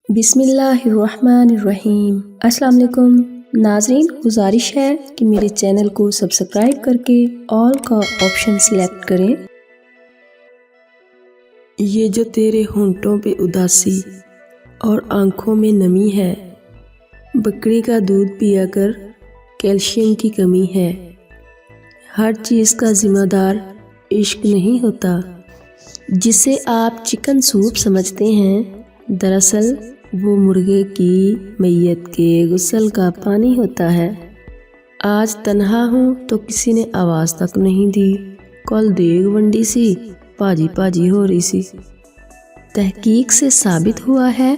بسم اللہ الرحمن الرحیم۔ السلام علیکم ناظرین، گزارش ہے کہ میرے چینل کو سبسکرائب کر کے آل کا آپشن سلیکٹ کریں۔ یہ جو تیرے ہونٹوں پہ اداسی اور آنکھوں میں نمی ہے، بکری کا دودھ پیا کر کیلشیم کی کمی ہے۔ ہر چیز کا ذمہ دار عشق نہیں ہوتا۔ جسے آپ چکن سوپ سمجھتے ہیں، دراصل وہ مرغے کی میت کے غسل کا پانی ہوتا ہے۔ آج تنہا ہوں تو کسی نے آواز تک نہیں دی، کل دیگ ونڈی سی پاجی ہو رہی سی۔ تحقیق سے ثابت ہوا ہے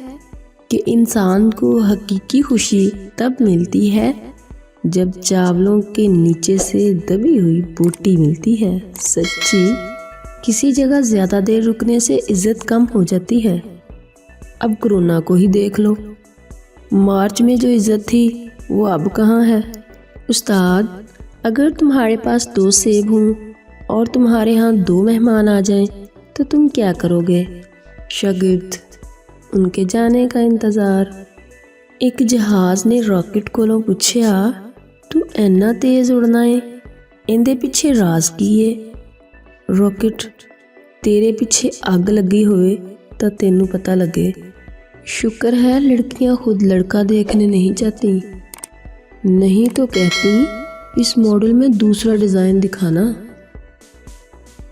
کہ انسان کو حقیقی خوشی تب ملتی ہے جب چاولوں کے نیچے سے دبی ہوئی بوٹی ملتی ہے۔ سچی، کسی جگہ زیادہ دیر رکنے سے عزت کم ہو جاتی ہے۔ اب کرونا کو ہی دیکھ لو، مارچ میں جو عزت تھی وہ اب کہاں ہے؟ استاد، اگر تمہارے پاس 2 سیب ہوں اور تمہارے ہاں 2 مہمان آ جائیں تو تم کیا کرو گے؟ شاگرد، ان کے جانے کا انتظار۔ ایک جہاز نے راکٹ کولوں پوچھیا، تو اینا تیز اڑنا ہے، اندے پیچھے راز کی ہے؟ راکٹ، تیرے پیچھے اگ لگی ہوئے تو تینوں پتہ لگے۔ شکر ہے لڑکیاں خود لڑکا دیکھنے نہیں جاتی، نہیں تو کہتی اس ماڈل میں دوسرا ڈیزائن دکھانا۔